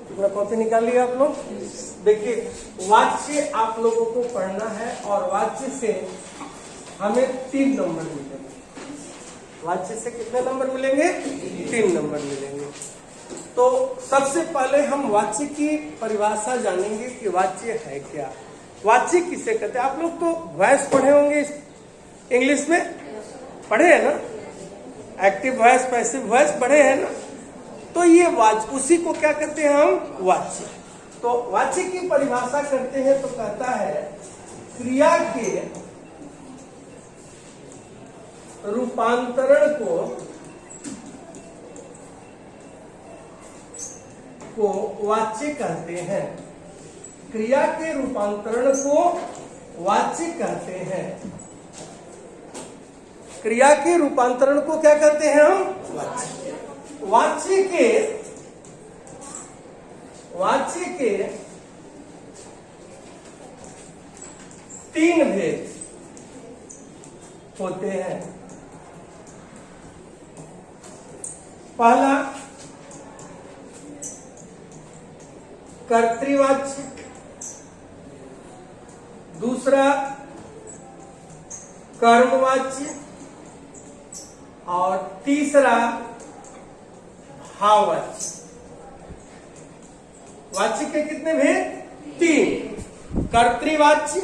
अपना कॉपी निकाल लिया आप लोग। देखिए, वाच्य आप लोगों को पढ़ना है और वाच्य से हमें 3 नंबर मिलेंगे। वाच्य से कितने नंबर मिलेंगे? 3 नंबर मिलेंगे। तो सबसे पहले हम वाच्य की परिभाषा जानेंगे कि वाच्य है क्या। वाच्य किसे कहते हैं? आप लोग तो वॉइस पढ़े होंगे, इंग्लिश में पढ़े हैं ना, एक्टिव वॉइस पैसिव वॉइस पढ़े हैं ना। तो ये वाच्य, उसी को क्या कहते हैं हम? वाच्य। तो वाच्य की परिभाषा करते हैं तो कहता है क्रिया के रूपांतरण को वाच्य कहते हैं। क्रिया के रूपांतरण को वाच्य कहते हैं। क्रिया के रूपांतरण को क्या कहते हैं हम? वाच्य। वाच्य के 3 भेद होते हैं। पहला कर्तृवाच्य, दूसरा कर्मवाच्य और तीसरा भाववाच्य। वाच्य के कितने भेद? 3, कर्तृवाच्य,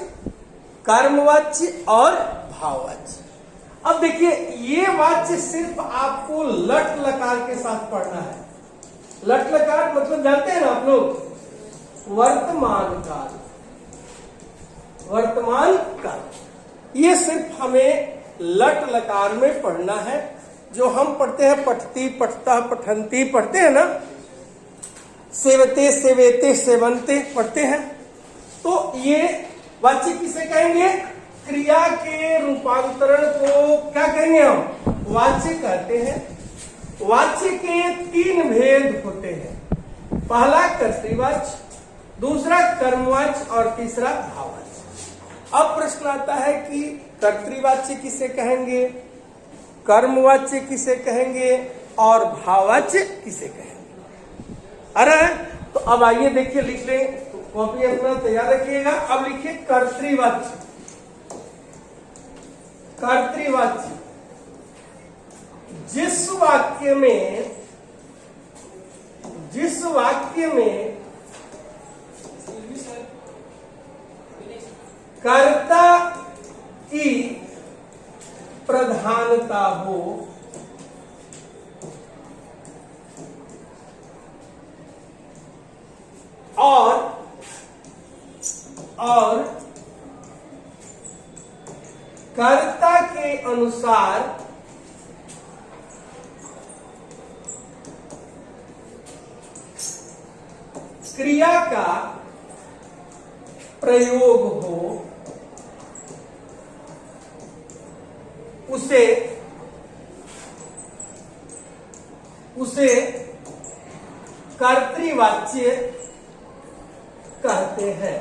कर्मवाच्य और भाववाच्य। अब देखिए, ये वाच्य सिर्फ आपको लट लकार के साथ पढ़ना है। लट लकार मतलब जानते हैं ना आप लोग? वर्तमान काल। वर्तमान काल ये सिर्फ हमें लट लकार में पढ़ना है। जो हम पढ़ते हैं पठती, पठता, पठंती पढ़ते हैं ना, सेवते, सेवेते, सेवंते पढ़ते हैं। तो ये वाच्य किसे कहेंगे? क्रिया के रूपांतरण को क्या कहेंगे हम? वाच्य कहते हैं। वाच्य के 3 भेद होते हैं। पहला कर्तृवाच्य, दूसरा कर्मवाच्य और तीसरा भाववाच्य। अब प्रश्न आता है कि कर्तृवाच्य किसे कहेंगे, कर्मवाच्य किसे कहेंगे और भाववाच्य किसे कहेंगे? अरे तो अब आइए देखिए, लिख लें, तो कॉपी अपना तैयार रखिएगा। अब लिखिए कर्तृवाच्य। कर्तृवाच्य जिस वाक्य में कर्ता की प्रधानता हो और कर्ता के अनुसार क्रिया का प्रयोग हो, उसे कर्तृवाच्य कहते हैं।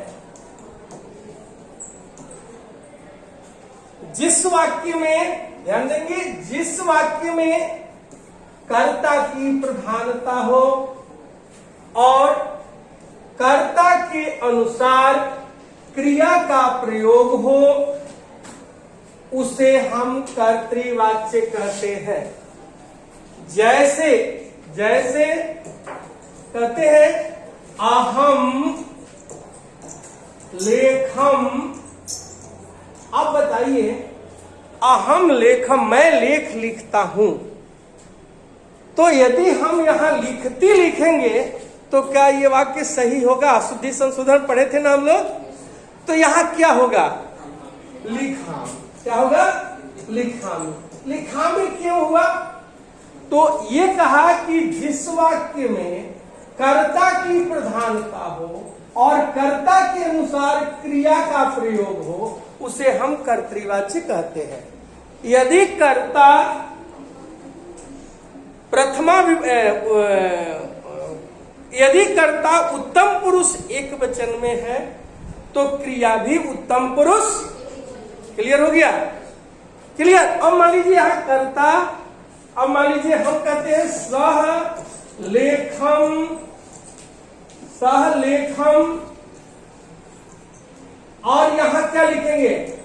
जिस वाक्य में, ध्यान देंगे, जिस वाक्य में कर्ता की प्रधानता हो और कर्ता के अनुसार क्रिया का प्रयोग हो, उसे हम कर्तृवाच्य कहते हैं। जैसे कहते हैं अहम लेखम। अब बताइए, अहम लेखम, मैं लेख लिखता हूं। तो यदि हम यहां लिखती लिखेंगे तो क्या ये वाक्य सही होगा? शुद्धि संशोधन पढ़े थे ना हम लोग। तो यहां क्या होगा? लिखा। क्या होगा? लिखामी। लिखामी क्यों हुआ? तो ये कहा कि जिस वाक्य में कर्ता की प्रधानता हो और कर्ता के अनुसार क्रिया का प्रयोग हो, उसे हम कर्तृवाच्य कहते हैं। यदि कर्ता यदि कर्ता उत्तम पुरुष एक वचन में है तो क्रिया भी उत्तम पुरुष। क्लियर हो गया? क्लियर? अब मान लीजिए यहां कर्ता, अब मान लीजिए हम कहते हैं सह लेखम सहलेखम, और यहां क्या लिखेंगे?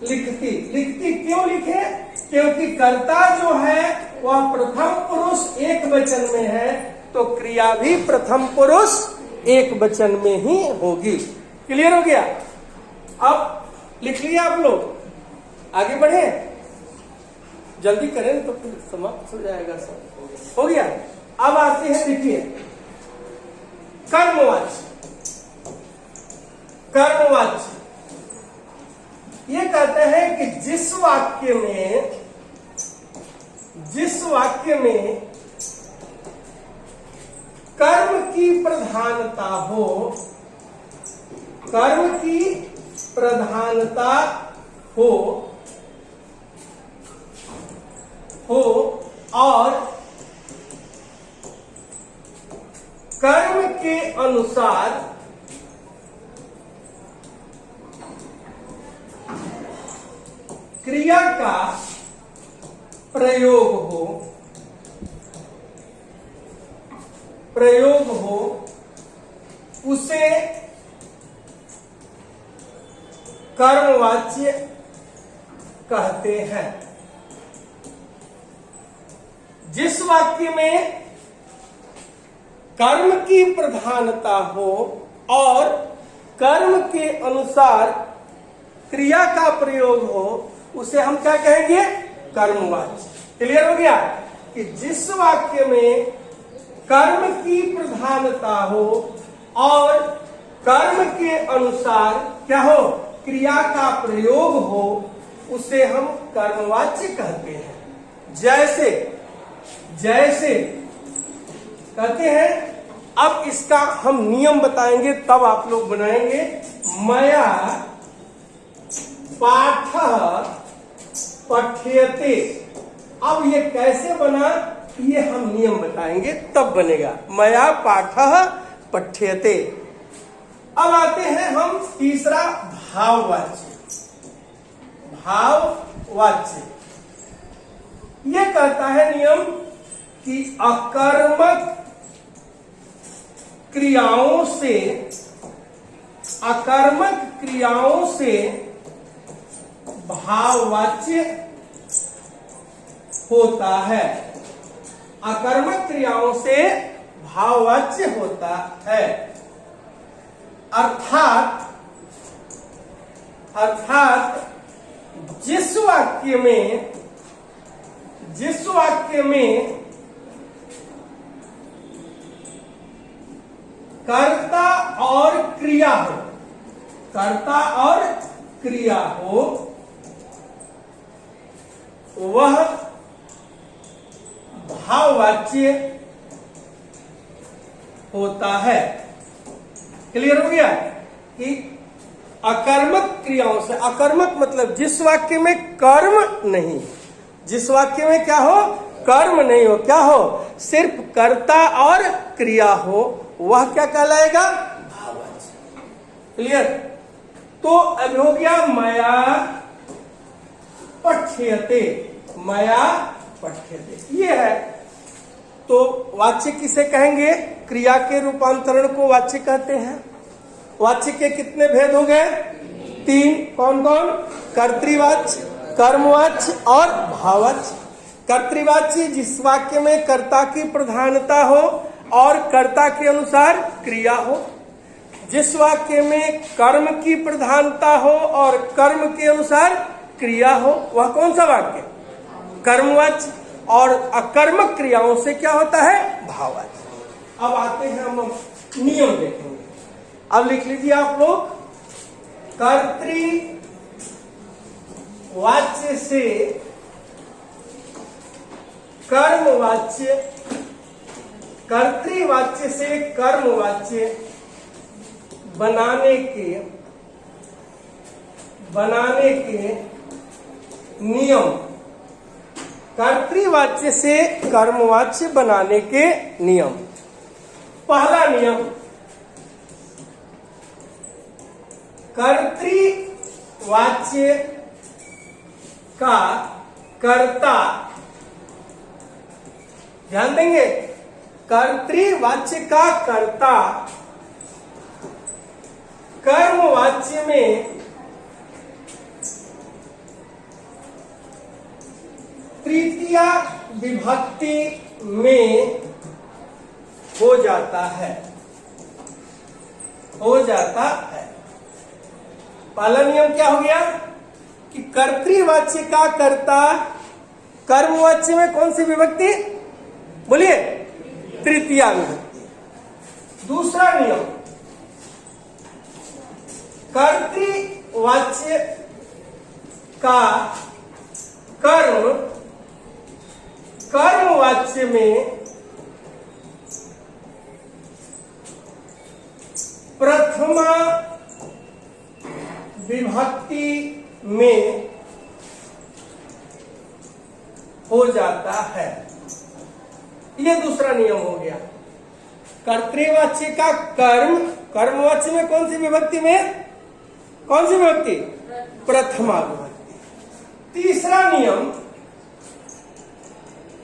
लिखती। लिखती क्यों लिखे? क्योंकि कर्ता जो है वह प्रथम पुरुष एक वचन में है, तो क्रिया भी प्रथम पुरुष एक वचन में ही होगी। क्लियर हो गया? अब लिख लिया आप लोग, आगे बढ़े, जल्दी करें तो फिर समाप्त हो जाएगा सब। हो गया? अब आते हैं, देखिए कर्मवाच्य। कर्मवाच्य ये कहते हैं कि जिस वाक्य में कर्म की प्रधानता हो, कर्म की प्रधानता हो और कर्म के अनुसार क्रिया का प्रयोग हो, उसे कर्मवाच्य कहते हैं। जिस वाक्य में कर्म की प्रधानता हो और कर्म के अनुसार क्रिया का प्रयोग हो, उसे हम क्या कहेंगे? कर्मवाच्य। क्लियर हो गया? कि जिस वाक्य में कर्म की प्रधानता हो और कर्म के अनुसार क्या हो? क्रिया का प्रयोग हो, उसे हम कर्मवाच्य कहते हैं। जैसे कहते हैं। अब इसका हम नियम बताएंगे, तब आप लोग बनाएंगे। मया पाठः पठ्यते। अब ये कैसे बना, ये हम नियम बताएंगे, तब बनेगा। मया पाठः पठ्यते। अब आते हैं हम तीसरा, भाववाच्य। भाववाच्य ये कहता है नियम कि अकर्मक क्रियाओं से भाववाच्य होता है। अकर्मक क्रियाओं से भाववाच्य होता है। अर्थात जिस वाक्य में कर्ता और क्रिया हो, वह भाववाच्य होता है। क्लियर हो गया? कि अकर्मक क्रियाओं से, अकर्मक मतलब जिस वाक्य में कर्म नहीं, जिस वाक्य में क्या हो? कर्म नहीं हो, क्या हो? सिर्फ कर्ता और क्रिया हो, वह क्या कहलाएगा? भाववाच्य। क्लियर? तो अब हो गया मया पठ्यते। मया पठ्यते ये है। तो वाच्य किसे कहेंगे? क्रिया के रूपांतरण को वाच्य कहते हैं। वाच्य के कितने भेद हो गए? 3। कौन कौन? कर्तृवाच्य, कर्मवाच्य और भाववाच्य। कर्तृवाच्य जिस वाक्य में कर्ता की प्रधानता हो और कर्ता के अनुसार क्रिया हो। जिस वाक्य में कर्म की प्रधानता हो और कर्म के अनुसार क्रिया हो, वह कौन सा वाक्य? कर्मवाच्य। और अकर्मक क्रियाओं से क्या होता है? भाववाच्य। अब आते हैं हम नियम देखेंगे। अब लिख लीजिए आप लोग, कर्तृवाच्य से कर्मवाच्य, कर्तृवाच्य से कर्मवाच्य बनाने के नियम। कर्तृवाच्य से कर्मवाच्य बनाने के नियम। पहला नियम, कर्तृवाच्य का कर्ता, ध्यान देंगे, कर्तृवाच्य का कर्ता कर्मवाच्य में तृतीया विभक्ति में हो जाता है, हो जाता है। पहला नियम क्या हो गया कि कर्तृवाच्य का कर्ता कर्मवाच्य में कौन सी विभक्ति, बोलिए, तृतीया विभक्ति। दूसरा नियम, कर्तृवाच्य का कर्म कर्मवाच्य में प्रथमा विभक्ति में हो जाता है। ये दूसरा नियम हो गया। कर्तृवाच्य का कर्म कर्मवाच्य में कौन सी विभक्ति में, कौन सी विभक्ति, प्रथमा विभक्ति। तीसरा नियम,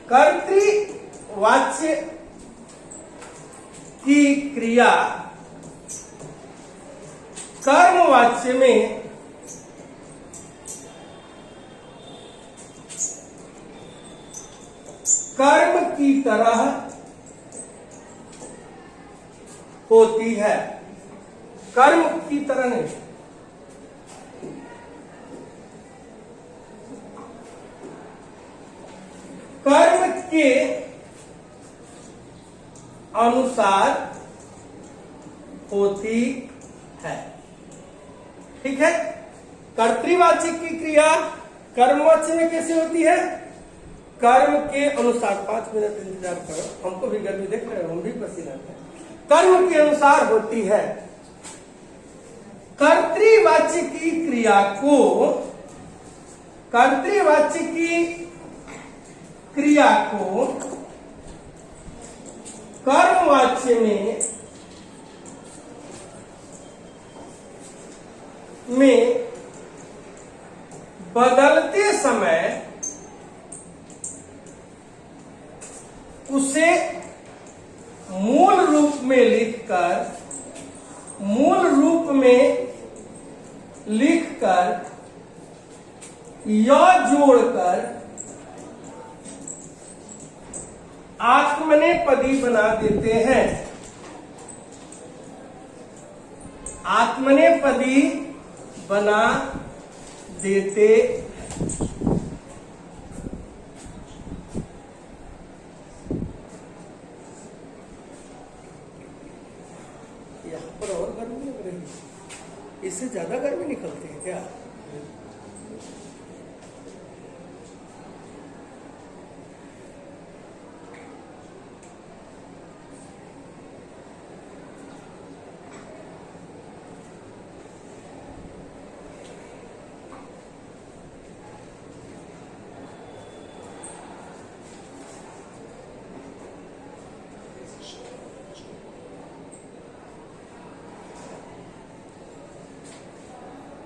कर्तृवाच्य की क्रिया कर्मवाच्य में कर्म की तरह होती है, कर्म की तरह नहीं। कर्म के अनुसार होती है। ठीक है, कर्तृवाच्य की क्रिया कर्मवाच्य में कैसे होती है, कर्म के अनुसार। 5 मिनट इंतजार करो, हमको भी गर्मी देख रहे हो, हम भी पसीना हैं। कर्म के अनुसार होती है। कर्तृवाच्य की क्रिया को, कर्तृवाच्य की क्रिया को कर्मवाच्य में बदलते समय उसे मूल रूप में लिखकर, मूल रूप में लिखकर या जोड़कर आत्मनेपदी बना देते हैं। आत्मनेपदी बना देते यहाँ पर और गर्मी लग रही है, इससे ज्यादा गर्मी निकलती है क्या?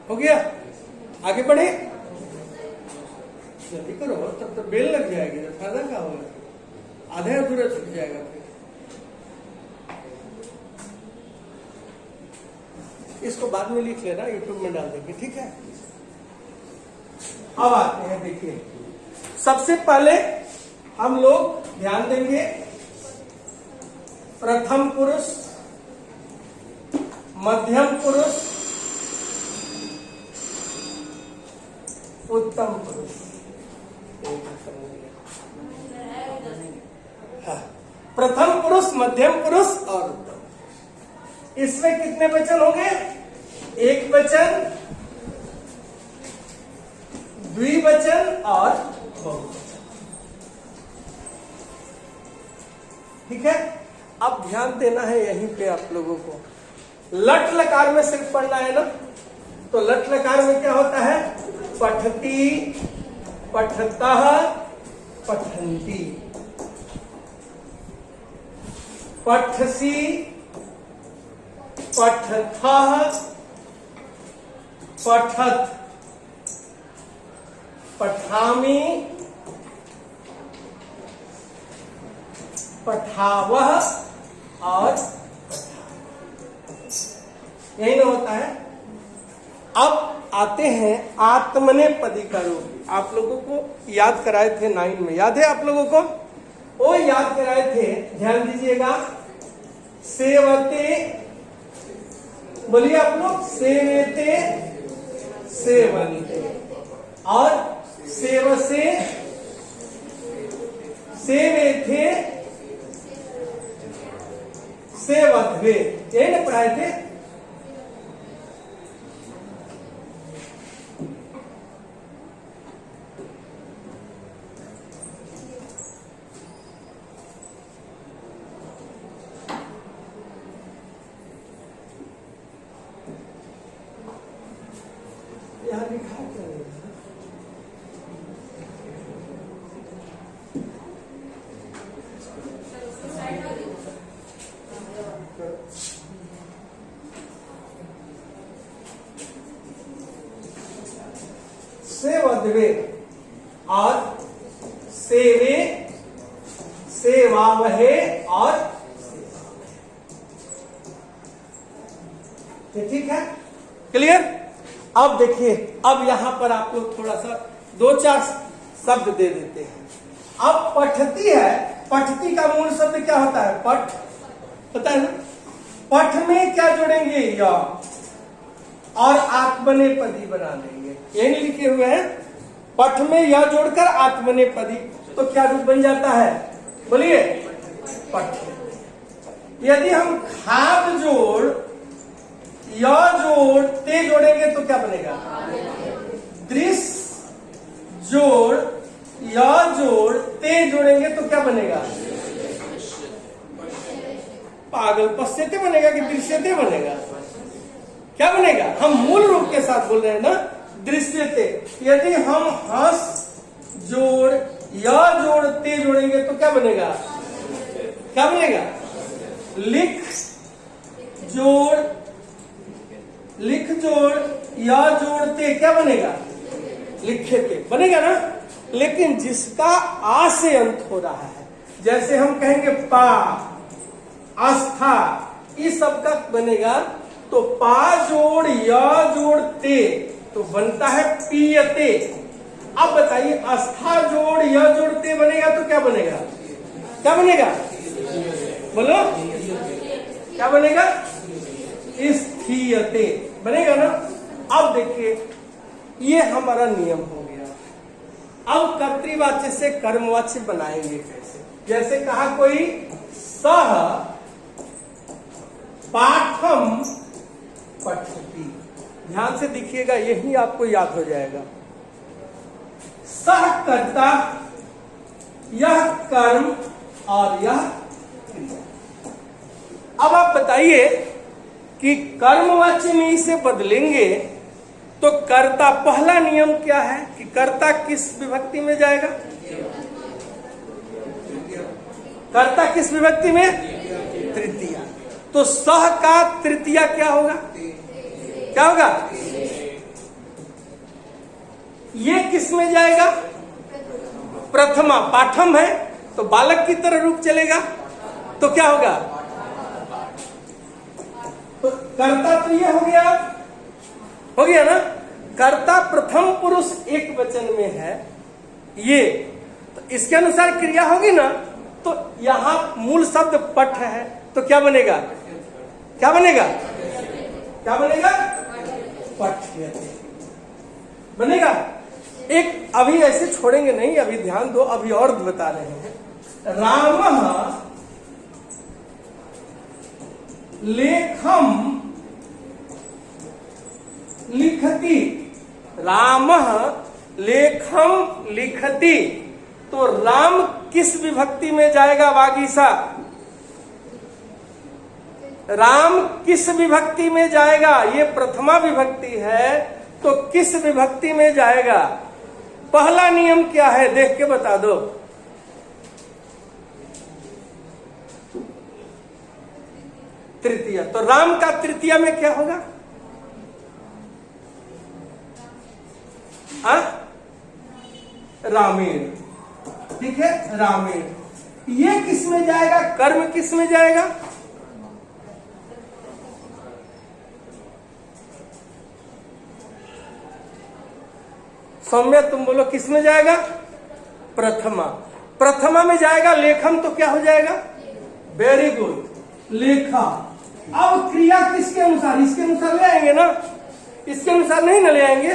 हो गया, आगे बढ़े, जल्दी करो, तब तो बेल लग जाएगी, तो फायदा क्या होगा, आधे अधूरा छूट जाएगा। फिर इसको बाद में लिख लेना, यूट्यूब में डाल देंगे, ठीक है। अब आते हैं, देखिए, सबसे पहले हम लोग ध्यान देंगे प्रथम पुरुष, मध्यम पुरुष, उत्तम पुरुष। हाँ, प्रथम पुरुष, मध्यम पुरुष और उत्तम। इसमें कितने वचन होंगे? एक वचन, द्विवचन और बहुवचन। ठीक है, अब ध्यान देना है यहीं पे आप लोगों को। लट लकार में सिर्फ पढ़ना है ना, तो लट लकार में क्या होता है? पठती, पठतः, पठन्ति, पठसि, पठथः, पठत, पठामि, पठावः और यही ना होता है। हैं आत्मनेपदी का रूप। आप लोगों को याद कराए थे 9 में, याद है आप लोगों को? वो याद कराए थे, ध्यान दीजिएगा। सेवते, बोलिए आप लोग, सेवते सेवन्ते, और सेवसे सेवेथे सेवध्वे, यही ना पढ़ाए थे? यहाँ लिखा क्या है? सेवध्वे और सेवे सेवावहे और ठीक है, क्लियर? अब देखिए, अब यहां पर आप लोग थोड़ा सा 2-4 शब्द दे देते हैं। अब पठती है, पठती का मूल शब्द क्या होता है? पठ, पता है ना? पठ में क्या जोड़ेंगे? या, और आत्मनेपदी बना देंगे। यही लिखे हुए हैं, पठ में या जोड़कर आत्मनेपदी, तो क्या रूप बन जाता है? बोलिए, पठ। यदि हम खाद जोड़ या जोड़ ते जोड़ेंगे तो क्या बनेगा? दृश्य जोड़ या जोड़ ते जोड़ेंगे तो क्या बनेगा? पागल, पश्यते बनेगा कि दृश्यते बनेगा? क्या बनेगा? हम मूल रूप के साथ बोल रहे हैं ना, दृश्यते। यदि हम हंस जोड़ या जोड़ ते जोड़ेंगे तो क्या बनेगा? क्या बनेगा? लिख जोड़ या जोड़ते क्या बनेगा? लिखेते बनेगा ना। लेकिन जिसका आ से अंत हो रहा है, जैसे हम कहेंगे पा, आस्था, इस सब का बनेगा तो पा जोड़ या जोड़ते तो बनता है पीयते। अब बताइए, आस्था जोड़ या जोड़ते बनेगा तो क्या बनेगा? क्या बनेगा? बोलो, क्या बनेगा? स्थीयते बनेगा ना। अब देखिए, ये हमारा नियम हो गया। अब कर्तृवाच्य से कर्मवाच्य बनाएंगे कैसे? जैसे कहा कोई सह पाठम पठती, ध्यान से देखिएगा, यही आपको याद हो जाएगा। सह कर्ता, यह कर्म और यह क्रिया। अब आप बताइए कि कर्मवाच्य में इसे बदलेंगे तो कर्ता, पहला नियम क्या है कि कर्ता किस विभक्ति में जाएगा? कर्ता किस विभक्ति में? तृतीया। तो सह का तृतीया क्या होगा? क्या होगा? ये किस में जाएगा? प्रथमा। पाठम है तो बालक की तरह रूप चलेगा, तो क्या होगा? तो कर्ता तो ये हो गया ना। कर्ता प्रथम पुरुष एक वचन में है ये, तो इसके अनुसार क्रिया होगी ना। तो यहां मूल शब्द पठ है तो क्या बनेगा? क्या बनेगा? क्या बनेगा? पठ्यते बनेगा। एक अभी ऐसे छोड़ेंगे नहीं, अभी ध्यान दो, अभी और बता रहे हैं। रामः लेखम लिखति, रामः लेखम लिखति, तो राम किस विभक्ति में जाएगा? वागीसा। राम किस विभक्ति में जाएगा? ये प्रथमा विभक्ति है तो किस विभक्ति में जाएगा? पहला नियम क्या है, देख के बता दो। तृतीया। तो राम का तृतीया में क्या होगा? रामेण। ठीक है, रामेण। ये किस में जाएगा? कर्म किस में जाएगा? सौम्या तुम बोलो किस में जाएगा? प्रथमा। प्रथमा में जाएगा। लेखम तो क्या हो जाएगा? वेरी गुड, लेखा। अब क्रिया किसके अनुसार? इसके अनुसार ले आएंगे ना, इसके अनुसार नहीं ना ले आएंगे।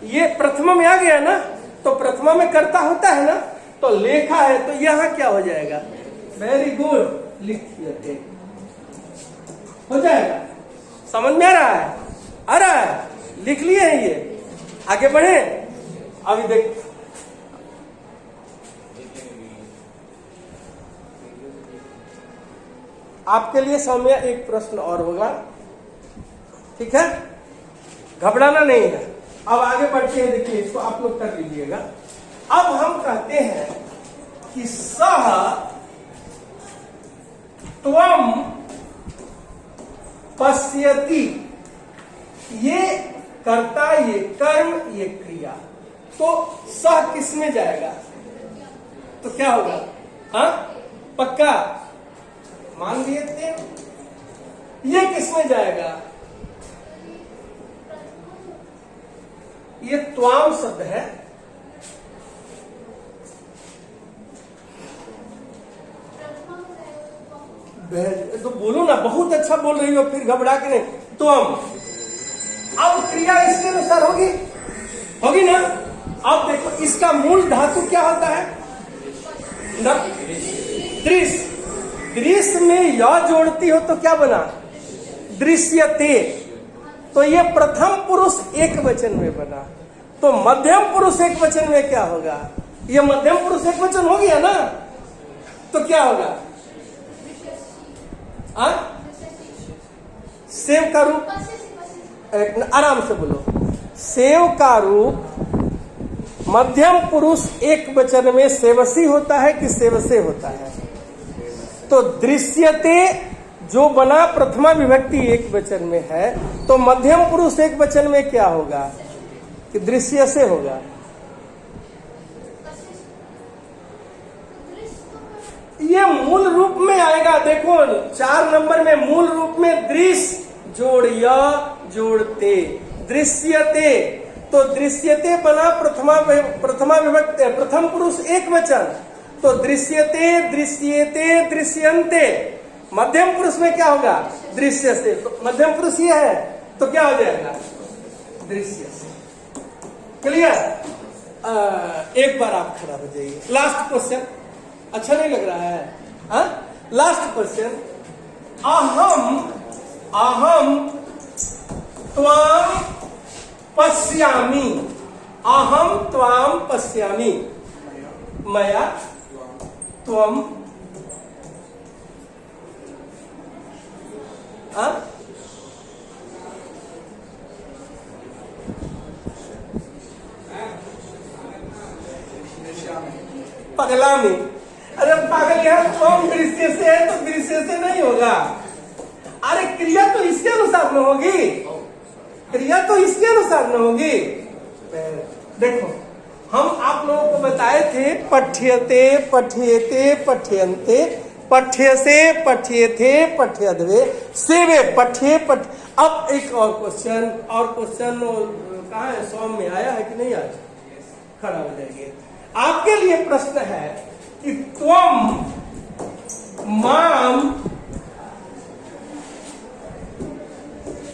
ये प्रथमा में आ गया ना, तो प्रथमा में कर्ता होता है ना, तो लेखा है, तो यहां क्या हो जाएगा? वेरी गुड, लिखिए हो जाएगा। समझ में आ रहा है? आ रहा है? लिख लिए हैं ये। आगे बढ़े। अभी देख, आपके लिए सौम्या एक प्रश्न और होगा, ठीक है? घबराना नहीं है। अब आगे बढ़ते हैं, देखिए इसको आप लोग कर लीजिएगा। अब हम कहते हैं कि सह त्वम पश्यति, ये कर्ता, ये कर्म, ये क्रिया, तो सह किस में जाएगा? तो क्या होगा? हाँ, पक्का मान लिए थे। ये किस में जाएगा? ये त्वाम शब्द है, तो बोलो ना, बहुत अच्छा बोल रही हो, फिर घबरा के नहीं। त्वम, अब क्रिया इसके अनुसार होगी, होगी ना? अब देखो इसका मूल धातु क्या होता है? दृश्य। दृश्य में या जोड़ती हो तो क्या बना? दृश्यते। तो ये प्रथम पुरुष एक वचन में बना, तो मध्यम पुरुष एक वचन में क्या होगा? ये मध्यम पुरुष एक वचन हो गया ना, तो क्या होगा? सेव का रूप, आराम से बोलो, सेव का रूप मध्यम पुरुष एक वचन में सेवसी होता है कि सेवसे होता है? तो दृश्यते जो बना प्रथमा विभक्ति एक वचन में है, तो मध्यम पुरुष एक वचन में क्या होगा? कि दृश्य से होगा। ये मूल रूप में आएगा। देखो 4 नंबर में मूल रूप में दृश्य जोड़ या जोड़ते, दृश्यते, तो दृश्यते बना प्रथमा विभक्ति प्रथम पुरुष एक वचन, तो दृश्यते, दृश्यते, दृश्यन्ते। मध्यम पुरुष में क्या होगा? दृश्य से। तो मध्यम पुरुष ये है, तो क्या हो जाएगा? दृश्य से। क्लियर? एक बार आप खड़ा हो जाइए। लास्ट क्वेश्चन, अच्छा नहीं लग रहा है? लास्ट क्वेश्चन, अहम त्वाम पश्यामि, अहम त्वाम पश्यामि, मया त्वम, पगलामी। अरे पागल, यहां त्वम दृश्य से है, तो दृश्य से नहीं होगा। अरे क्रिया तो इसके अनुसार न होगी, क्रिया तो इसके अनुसार न होगी। देखो हम आप लोगों को बताए थे, पठ्यते, पठ्येते, पठ्यन्ते, पठ्यसे, पठ्येथे, पठ्यध्वे, सेवे, पठ्ये, पठ। अब एक और क्वेश्चन, कहाँ है? सौम में आया है कि नहीं आया? खड़ा हो जाइए। आपके लिए प्रश्न है कि त्वम माम,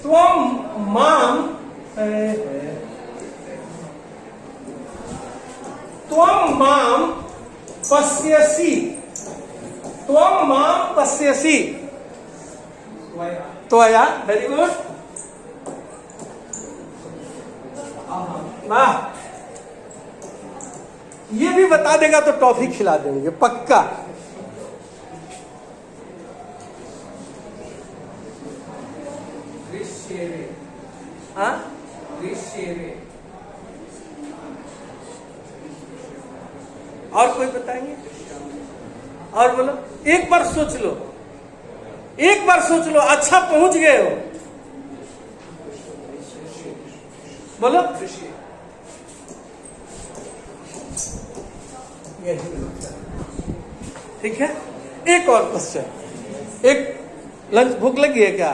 त्वम माम, त्वम माम पश्यसि, त्वम माम पश्यसि, त्वया, वेरी गुड, वाह। ये भी बता देगा तो टॉफी खिला देंगे पक्का। और कोई बताएंगे? और बोलो, एक बार सोच लो, एक बार सोच लो, अच्छा पहुंच गए हो। बोलो, ठीक है। एक और क्वेश्चन, एक लंच, भूख लगी है क्या?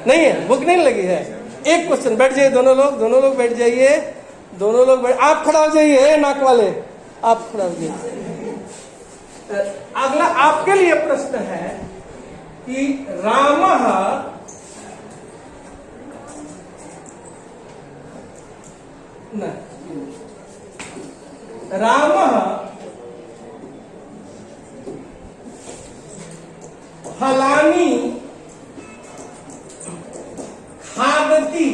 नहीं है, भूख नहीं लगी है। एक क्वेश्चन, बैठ जाइए दोनों लोग बैठ जाइए। दोनों लोग आप खड़ा हो जाइए, नाक वाले आप खड़ा हो जाइए। अगला आपके लिए प्रश्न है कि रामः फलानी खादती,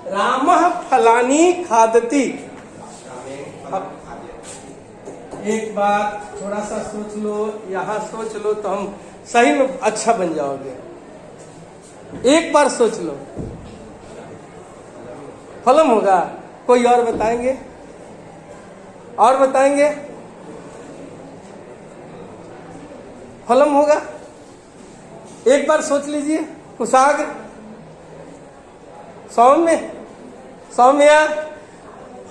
रामः फलानी खादती। एक बात थोड़ा सा सोच लो, यहाँ सोच लो तो हम सही में अच्छा बन जाओगे। एक बार सोच लो, फलम होगा। कोई और बताएंगे? और बताएंगे? फलम होगा। एक बार सोच लीजिए। कुशाग्र, सौम्या,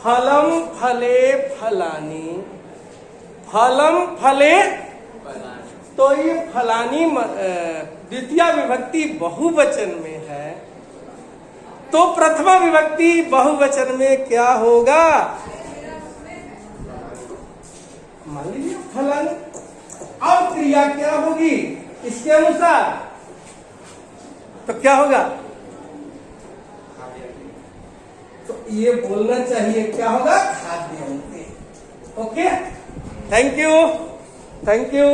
फलम फले फलानी, फलम फले। तो ये फलानी द्वितीय विभक्ति बहुवचन में है, तो प्रथमा विभक्ति बहुवचन में क्या होगा? मान लीजिए फलानी। अब क्रिया क्या होगी इसके अनुसार? तो क्या होगा? तो ये बोलना चाहिए क्या होगा? खाद्य। Okay, thank you.